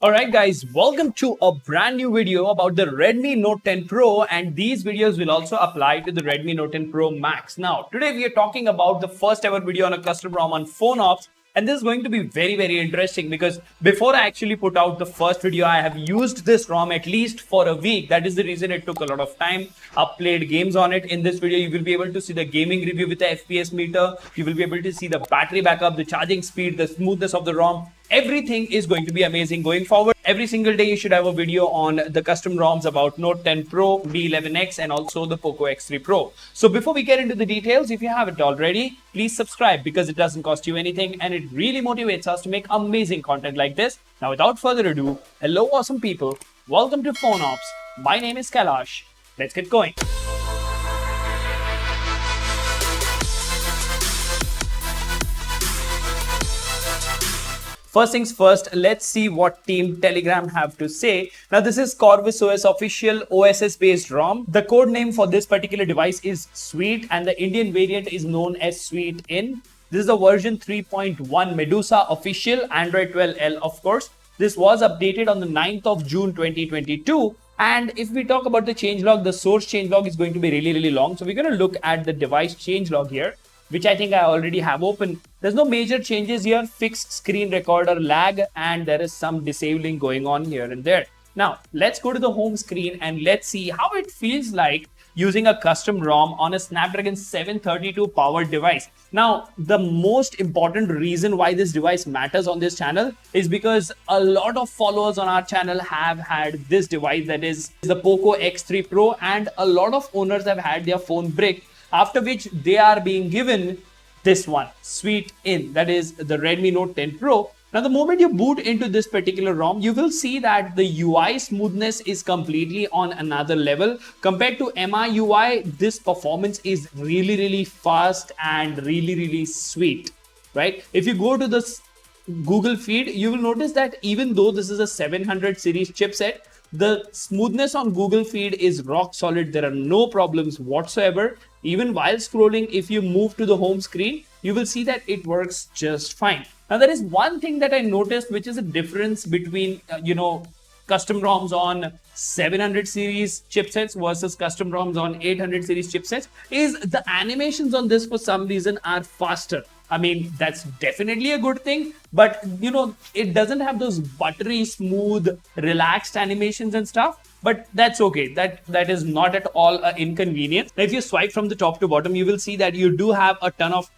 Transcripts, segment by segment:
Alright guys, welcome to a brand new video about the Redmi Note 10 Pro, and these videos will also apply to the Redmi Note 10 Pro Max. Now, today we are talking about the first ever video on a custom ROM on PhoneOps, and this is going to be very interesting because before I actually put out the first video, I have used this ROM at least for a week. That is the reason it took a lot of time. I've played games on it. In this video, you will be able to see the gaming review with the FPS meter. You will be able to see the battery backup, the charging speed, the smoothness of the ROM. Everything is going to be amazing going forward. Every single day you should have a video on the custom ROMs about Note 10 Pro, B11X and also the Poco X3 Pro. So before we get into the details, if you haven't already, please subscribe because it doesn't cost you anything and it really motivates us to make amazing content like this. Now without further ado, hello awesome people, welcome to PhoneOps. My name is Kailash. Let's get going. First things first, let's see what Team Telegram have to say. Now, this is Corvus Os official OSS-based ROM. The code name for this particular device is Sweet, and the Indian variant is known as Sweet In. This is the version 3.1 Medusa official, Android 12L, of course. This was updated on the 9th of June 2022. And if we talk about the changelog, the source changelog is going to be really long. So we're going to look at the device changelog here, which I think I already have open. There's no major changes here, fixed screen recorder lag, and there is some disabling going on here and there. Now, let's go to the home screen and let's see how it feels like using a custom ROM on a Snapdragon 732 powered device. Now, the most important reason why this device matters on this channel is because a lot of followers on our channel have had this device, that is the Poco X3 Pro, and a lot of owners have had their phone brick, after which they are being given this one, Sweet In, that is the Redmi Note 10 Pro. Now, the moment you boot into this particular ROM, you will see that the UI smoothness is completely on another level. Compared to MIUI, this performance is really fast and really sweet, right? If you go to this Google feed, you will notice that even though this is a 700 series chipset, the smoothness on Google feed is rock solid. There are no problems whatsoever. Even while scrolling, if you move to the home screen, you will see that it works just fine. Now, there is one thing that I noticed, which is a difference between, custom ROMs on 700 series chipsets versus custom ROMs on 800 series chipsets, is the animations on this for some reason are faster. I mean, that's definitely a good thing, but it doesn't have those buttery, smooth, relaxed animations and stuff. But that's okay. That is not at all an inconvenience. Now, if you swipe from the top to bottom, you will see that you do have a ton of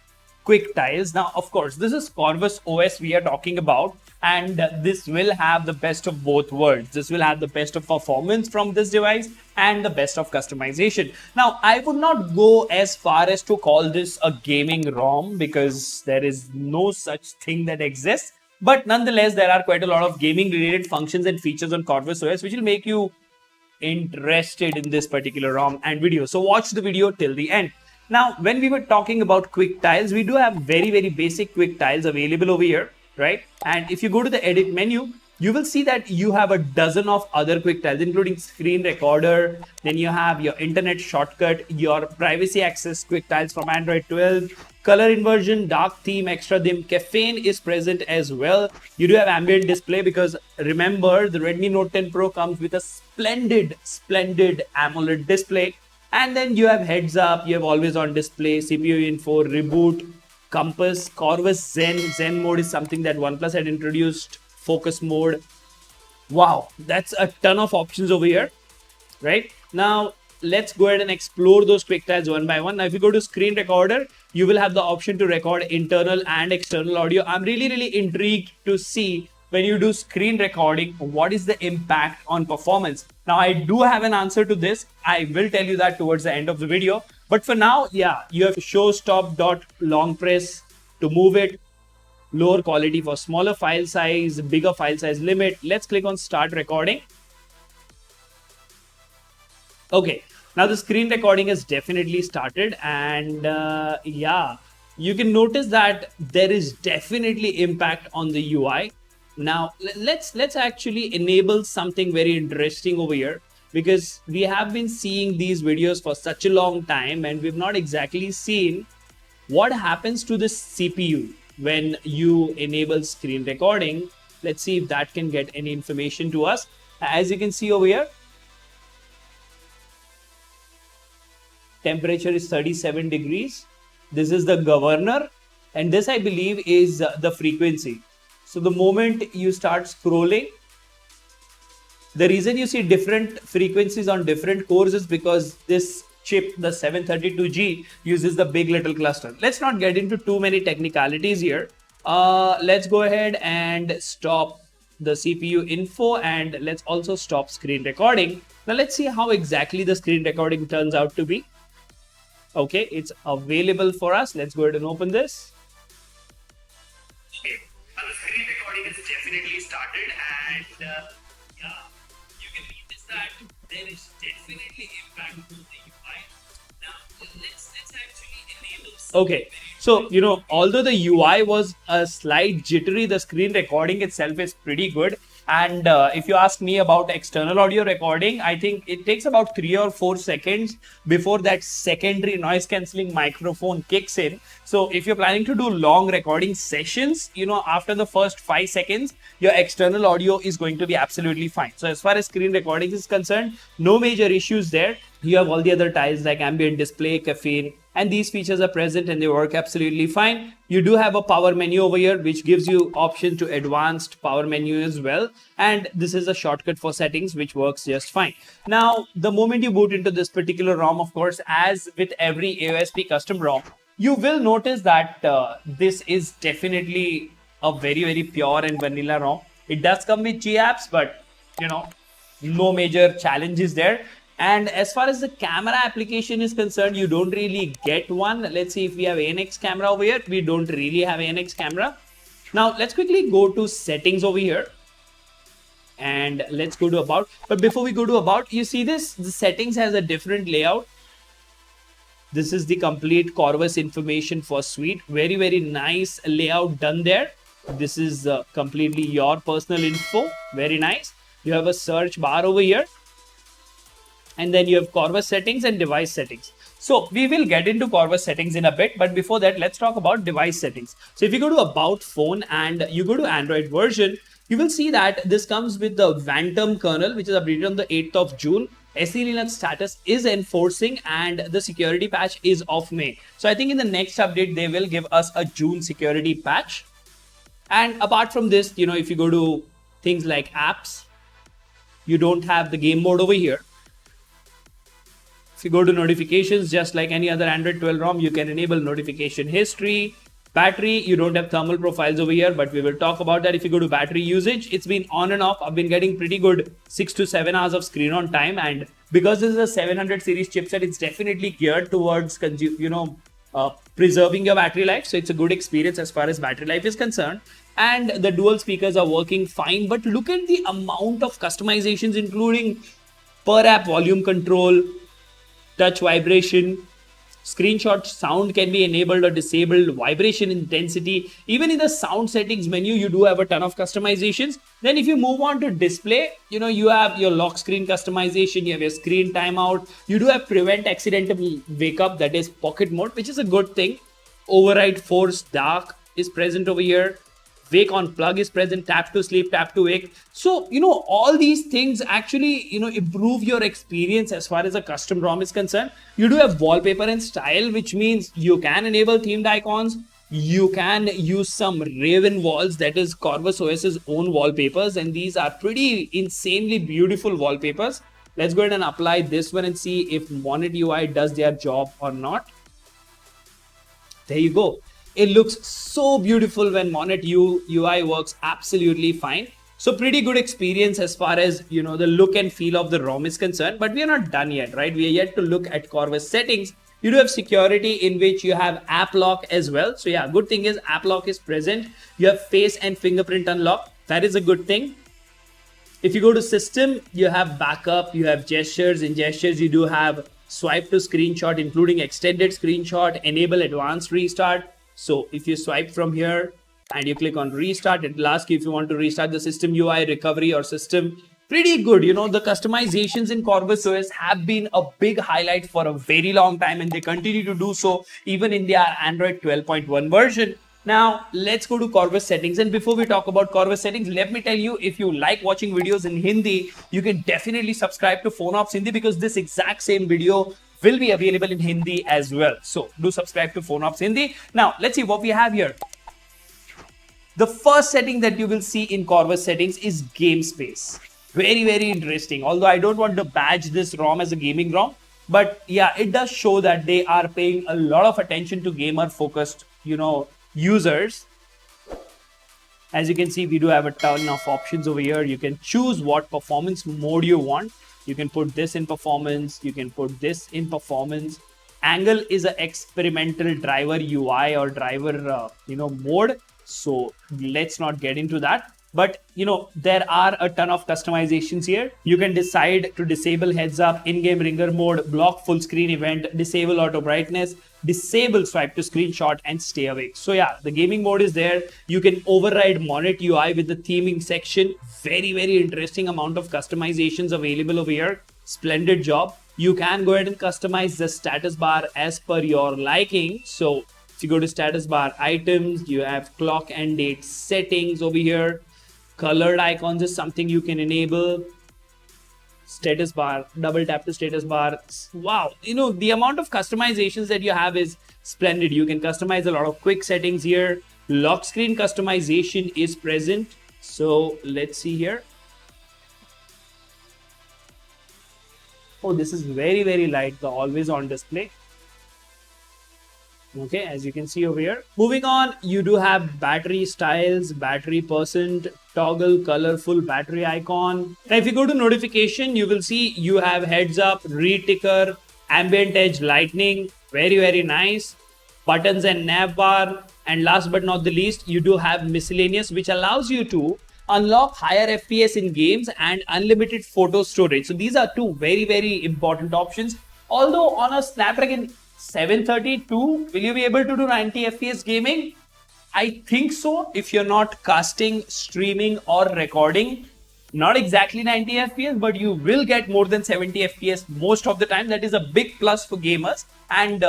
quick tiles. Now, of course, this is Corvus OS we are talking about, and this will have the best of both worlds. This will have the best of performance from this device and the best of customization. Now, I would not go as far as to call this a gaming ROM because there is no such thing that exists. But nonetheless, there are quite a lot of gaming related functions and features on Corvus OS which will make you interested in this particular ROM and video. So watch the video till the end. Now, when we were talking about quick tiles, we do have very basic quick tiles available over here, right? And if you go to the edit menu, you will see that you have a dozen of other quick tiles, including screen recorder. Then you have your internet shortcut, your privacy access quick tiles from Android 12, color inversion, dark theme, extra dim, caffeine is present as well. You do have ambient display because remember, the Redmi Note 10 Pro comes with a splendid AMOLED display. And then you have heads up, you have always on display, CPU info, reboot, compass, Corvus Zen mode is something that OnePlus had introduced, focus mode. Wow, that's a ton of options over here, right? Now, let's go ahead and explore those quick tiles one by one. Now, if you go to screen recorder, you will have the option to record internal and external audio. I'm really intrigued to see when you do screen recording, what is the impact on performance? Now, I do have an answer to this. I will tell you that towards the end of the video. But for now, yeah, you have show stop dot long press to move it, lower quality for smaller file size, bigger file size limit. Let's click on start recording. Okay, now the screen recording has definitely started, and yeah, you can notice that there is definitely impact on the UI. Now, let's actually enable something very interesting over here, because we have been seeing these videos for such a long time and we've not exactly seen what happens to the CPU when you enable screen recording Let's see if that can get any information to us. As you can see over here, temperature is 37 degrees. This is the governor, and this I believe is the frequency. So the moment you start scrolling, the reason you see different frequencies on different cores is because this chip, the 732G, uses the big little cluster. Let's not get into too many technicalities here. Let's go ahead and stop the CPU info, and let's also stop screen recording. Now let's see how exactly the screen recording turns out to be. Okay, it's available for us. Let's go ahead and open this. Okay, the screen recording has definitely started, and yeah, you can notice that there is definitely impact on the UI. Now let's actually enable. Okay, so although the UI was a slight jittery, the screen recording itself is pretty good. And if you ask me about external audio recording, I think it takes about 3 or 4 seconds before that secondary noise cancelling microphone kicks in. So if you're planning to do long recording sessions, after the first 5 seconds, your external audio is going to be absolutely fine. So as far as screen recording is concerned, no major issues there. You have all the other tiles like ambient display, caffeine, and these features are present and they work absolutely fine. You do have a power menu over here, which gives you option to advanced power menu as well. And this is a shortcut for settings, which works just fine. Now, the moment you boot into this particular ROM, of course, as with every AOSP custom ROM, you will notice that this is definitely a very, very pure and vanilla ROM. It does come with G apps, but no major challenges there. And as far as the camera application is concerned, you don't really get one. Let's see if we have ANX camera over here. We don't really have ANX camera. Now, let's quickly go to settings over here. And let's go to about. But before we go to about, you see this? The settings has a different layout. This is the complete Corvus information for suite. Very, very nice layout done there. This is completely your personal info. Very nice. You have a search bar over here. And then you have Corvus settings and device settings. So we will get into Corvus settings in a bit, but before that, let's talk about device settings. So if you go to about phone and you go to Android version, you will see that this comes with the Phantom kernel, which is updated on the 8th of June. SE Linux status is enforcing and the security patch is of May. So I think in the next update, they will give us a June security patch. And apart from this, if you go to things like apps, you don't have the game mode over here. If you go to notifications, just like any other Android 12 ROM, you can enable notification history. Battery, you don't have thermal profiles over here, but we will talk about that. If you go to battery usage, it's been on and off. I've been getting pretty good 6 to 7 hours of screen on time. And because this is a 700 series chipset, it's definitely geared towards, preserving your battery life. So it's a good experience as far as battery life is concerned. And the dual speakers are working fine. But look at the amount of customizations, including per app volume control, touch vibration, screenshot sound can be enabled or disabled, vibration intensity. Even in the sound settings menu, you do have a ton of customizations. Then if you move on to display, you have your lock screen customization, you have your screen timeout, you do have prevent accidental wake up, that is pocket mode, which is a good thing. Override force dark is present over here. Wake on plug is present, tap to sleep, tap to wake. So, all these things actually, improve your experience as far as a custom ROM is concerned. You do have wallpaper and style, which means you can enable themed icons. You can use some Raven walls, that is Corvus OS's own wallpapers. And these are pretty insanely beautiful wallpapers. Let's go ahead and apply this one and see if Monet UI does their job or not. There you go. It looks so beautiful when Monet UI works absolutely fine. So pretty good experience as far as, the look and feel of the ROM is concerned. But we are not done yet, right? We are yet to look at Corvus settings. You do have security in which you have app lock as well. So yeah, good thing is app lock is present. You have face and fingerprint unlock. That is a good thing. If you go to system, you have backup, you have gestures. In gestures, you do have swipe to screenshot, including extended screenshot, enable advanced restart. So if you swipe from here and you click on restart, it will ask you if you want to restart the system UI, recovery or system. Pretty good. The customizations in Corvus OS have been a big highlight for a very long time and they continue to do so even in their Android 12.1 version. Now let's go to Corvus settings, and before we talk about Corvus settings, let me tell you, if you like watching videos in Hindi, you can definitely subscribe to PhoneOps Hindi, because this exact same video will be available in Hindi as well. So do subscribe to PhoneOps Hindi. Now let's see what we have here. The first setting that you will see in Corvus settings is game space. Very, very interesting. Although I don't want to badge this ROM as a gaming ROM, but yeah, it does show that they are paying a lot of attention to gamer focused, users. As you can see, we do have a ton of options over here. You can choose what performance mode you want. You can put this in performance. You can put this in performance. Angle is an experimental driver UI or driver, mode. So let's not get into that. But there are a ton of customizations here. You can decide to disable heads up, in-game ringer mode, block full screen event, disable auto brightness, disable swipe to screenshot, and stay away. So yeah, the gaming mode is there. You can override Monet UI with the theming section. Very, very interesting amount of customizations available over here. Splendid job. You can go ahead and customize the status bar as per your liking. So if you go to status bar items, you have clock and date settings over here. Colored icons is something you can enable. Status bar, double tap to status bar. Wow, the amount of customizations that you have is splendid. You can customize a lot of quick settings here. Lock screen customization is present. So let's see here. Oh, this is very, very light, the always on display. Okay, as you can see over here. Moving on, you do have battery styles, battery percent, toggle colorful battery icon. Now if you go to notification, you will see you have heads up, reticker, ambient edge lightning. Very, very nice. Buttons and nav bar. And last but not the least, you do have miscellaneous, which allows you to unlock higher FPS in games and unlimited photo storage. So these are two very, very important options. Although on a Snapdragon 732, will you be able to do 90 FPS gaming? I think so. If you're not casting, streaming, or recording, not exactly 90 FPS, but you will get more than 70 FPS most of the time. That is a big plus for gamers. And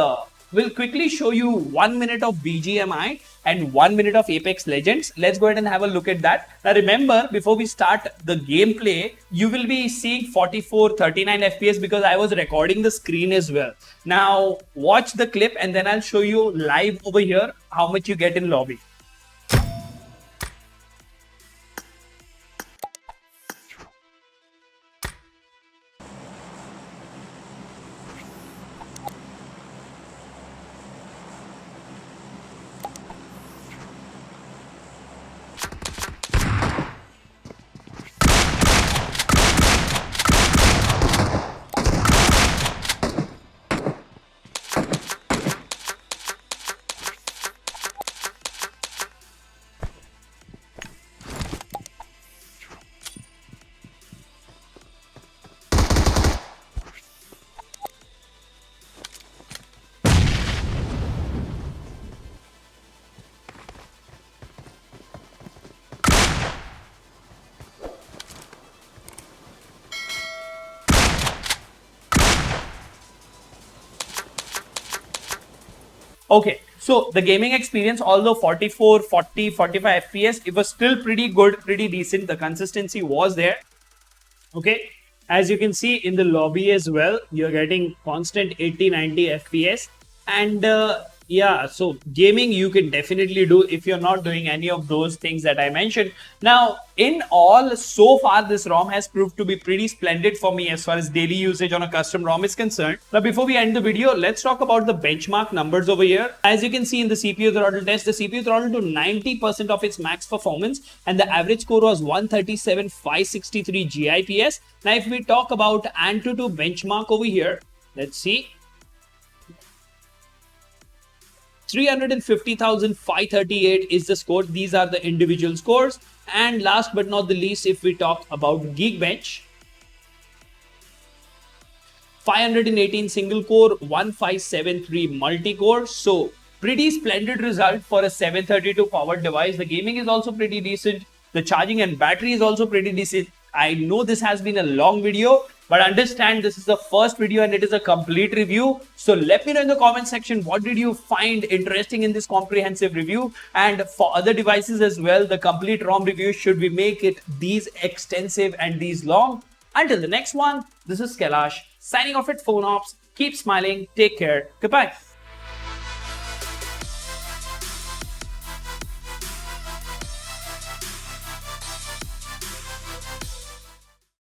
we'll quickly show you 1 minute of BGMI and 1 minute of Apex Legends. Let's go ahead and have a look at that. Now remember, before we start the gameplay, you will be seeing 44, 39 FPS because I was recording the screen as well. Now watch the clip and then I'll show you live over here how much you get in lobby. Okay, so the gaming experience, although 44, 40, 45 FPS, it was still pretty good, pretty decent. The consistency was there. Okay, as you can see in the lobby as well, you're getting constant 80, 90 FPS. And yeah, so gaming you can definitely do if you're not doing any of those things that I mentioned. Now, in all, so far this ROM has proved to be pretty splendid for me as far as daily usage on a custom ROM is concerned. Now, before we end the video, let's talk about the benchmark numbers over here. As you can see in the CPU throttle test, the CPU throttled to 90% of its max performance and the average score was 137,563 GIPS. Now, if we talk about Antutu benchmark over here, let's see. 350,538 is the score. These are the individual scores. And last but not the least, if we talk about Geekbench, 518 single core, 1573 multi-core. So pretty splendid result for a 732 powered device. The gaming is also pretty decent. The charging and battery is also pretty decent. I know this has been a long video, but understand this is the first video and it is a complete review. So let me know in the comment section, what did you find interesting in this comprehensive review? And for other devices as well, the complete ROM review, should we make it these extensive and these long? Until the next one, this is Kailash signing off at PhoneOps. Keep smiling. Take care. Goodbye.